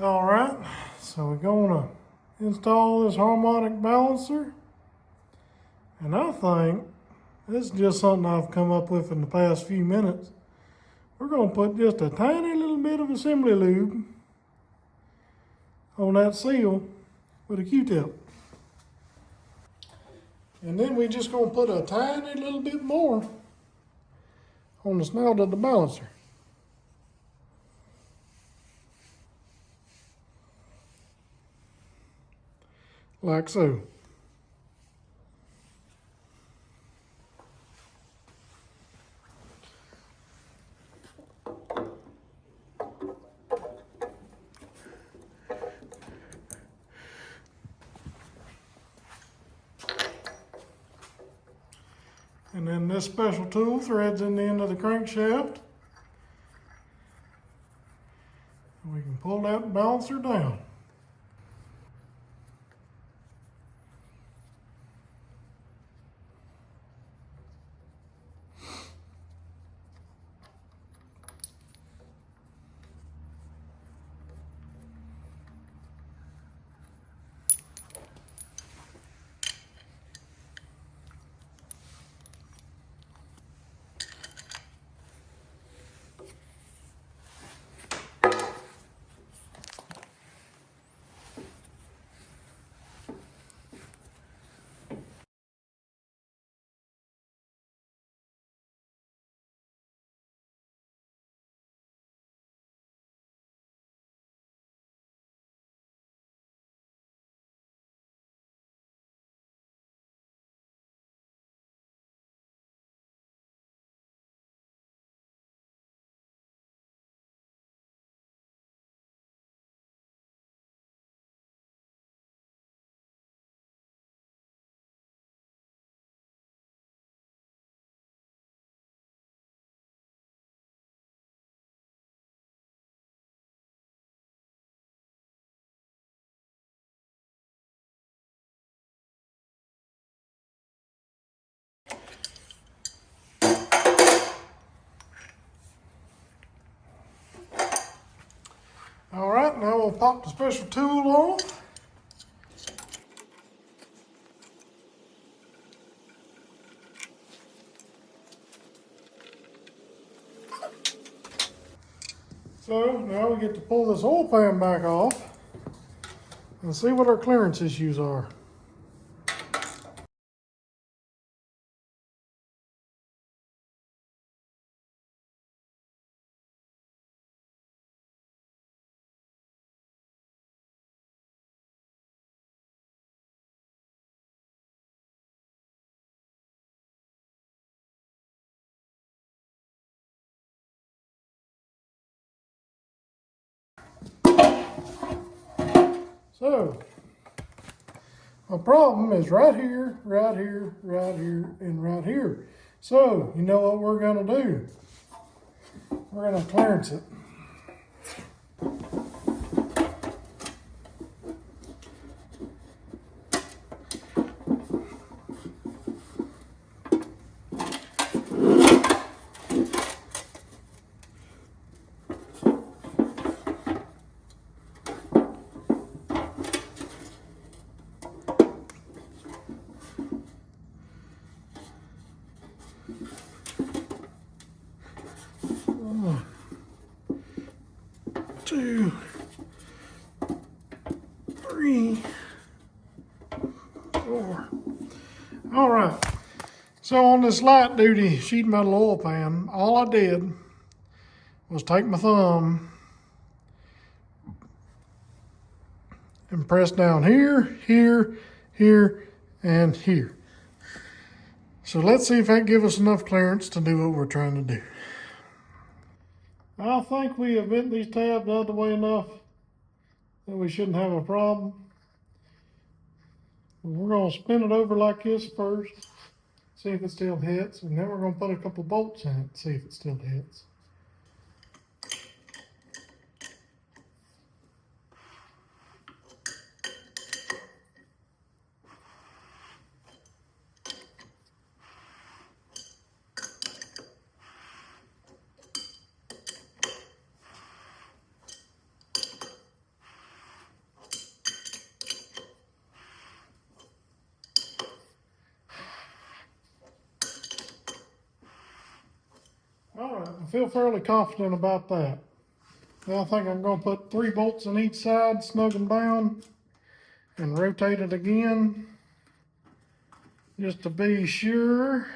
All right, so we're gonna install this harmonic balancer, and I think this is just something I've come up with in the past few minutes. We're gonna put just a tiny little bit of assembly lube on that seal with a Q-tip. And then we're just gonna put a tiny little bit more on the snout of the balancer. Like so. And then this special tool threads in the end of the crankshaft. We can pull that balancer down. All right, now we'll pop the special tool off. So now we get to pull this oil pan back off and see what our clearance issues are. So, my problem is right here, right here, right here, and right here. So, you know what we're gonna do? We're gonna clearance it. One, two, three, four. All right. So on this light duty sheet metal oil pan, all I did was take my thumb and press down here, here, here, and here. So let's see if that gives us enough clearance to do what we're trying to do. I think we have bent these tabs out of the way enough that we shouldn't have a problem. We're going to spin it over like this first, see if it still hits, and then we're going to put a couple bolts in it, see if it still hits. I feel fairly confident about that. Now I think I'm going to put 3 bolts on each side, snug them down, and rotate it again just to be sure.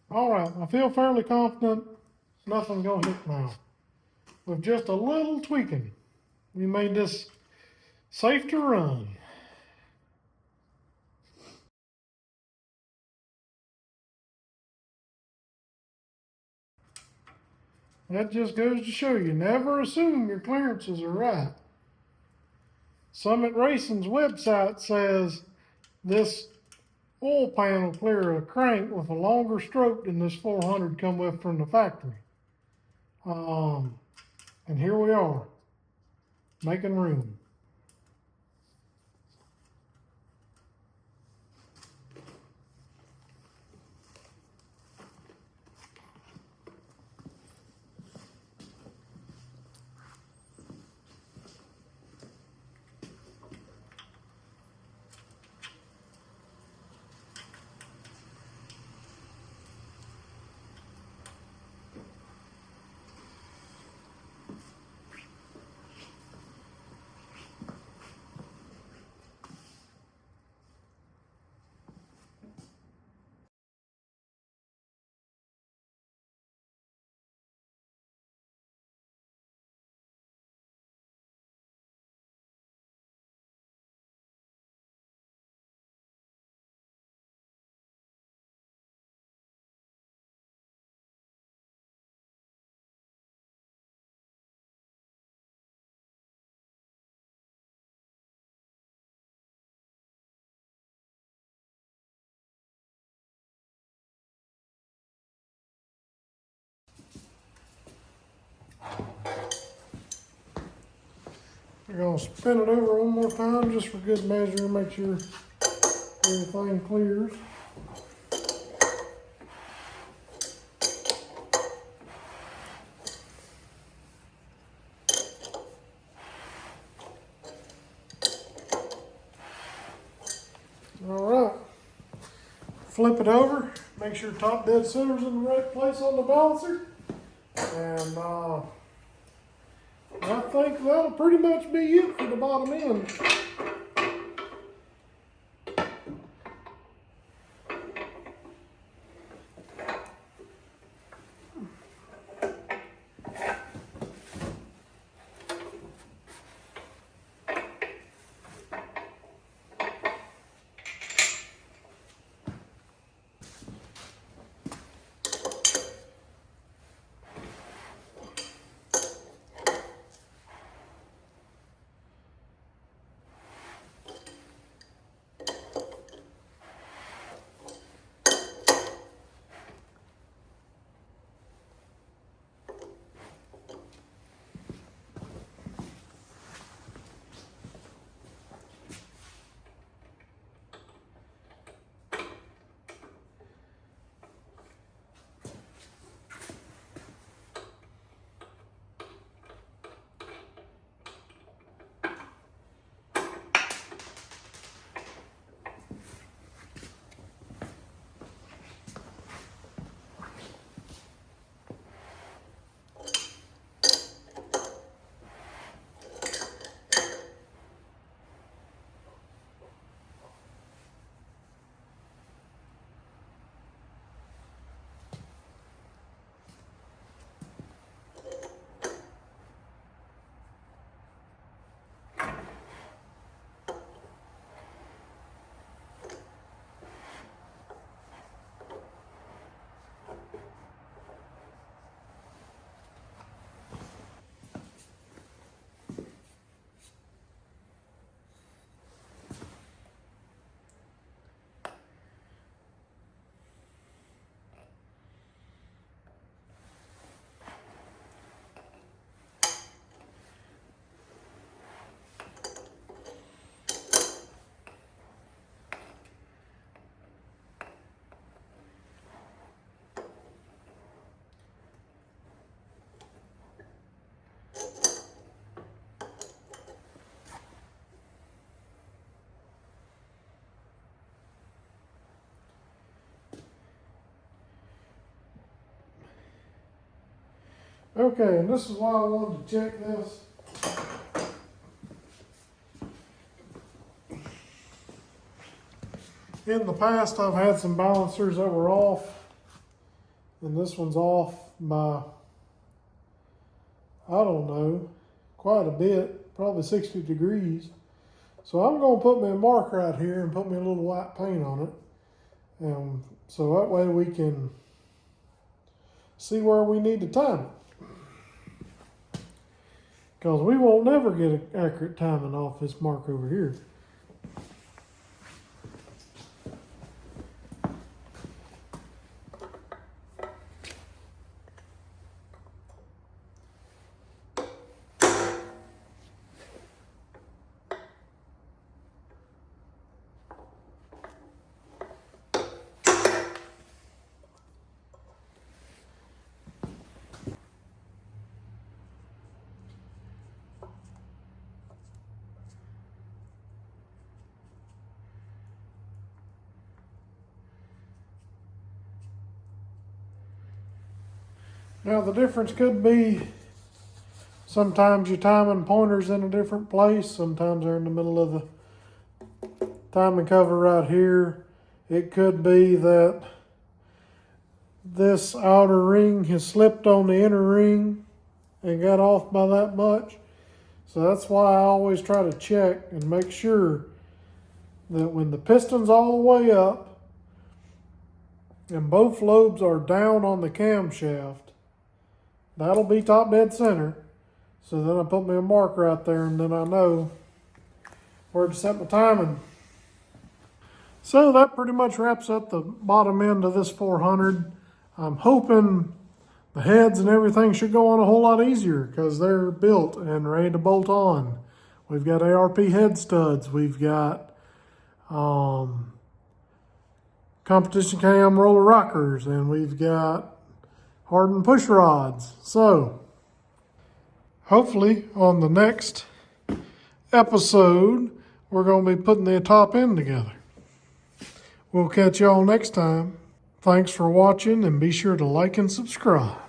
All right, I feel fairly confident nothing's going to hit now. With just a little tweaking, we made this safe to run. That just goes to show you, never assume your clearances are right. Summit Racing's website says this oil pan will clear a crank with a longer stroke than this 400 come with from the factory. And here we are, making room. We're going to spin it over one more time just for good measure, make sure everything clears. All right, flip it over, make sure top dead center's in the right place on the balancer, and I think that'll pretty much be it for the bottom end. Okay, and this is why I wanted to check this. In the past, I've had some balancers that were off, and this one's off by, I don't know, quite a bit, probably 60 degrees. So I'm going to put me a mark right here and put me a little white paint on it. So that way we can see where we need to time it. Because we won't never get an accurate timing off this mark over here. Now the difference could be sometimes your timing pointer's in a different place. Sometimes they're in the middle of the timing cover right here. It could be that this outer ring has slipped on the inner ring and got off by that much. So that's why I always try to check and make sure that when the piston's all the way up and both lobes are down on the camshaft, that'll be top dead center. So then I put me a mark right there, and then I know where to set my timing. So that pretty much wraps up the bottom end of this 400. I'm hoping the heads and everything should go on a whole lot easier because they're built and ready to bolt on. We've got ARP head studs. We've got competition cam roller rockers, and we've got hardened push rods. So hopefully on the next episode, we're going to be putting the top end together. We'll catch y'all next time. Thanks for watching, and be sure to like and subscribe.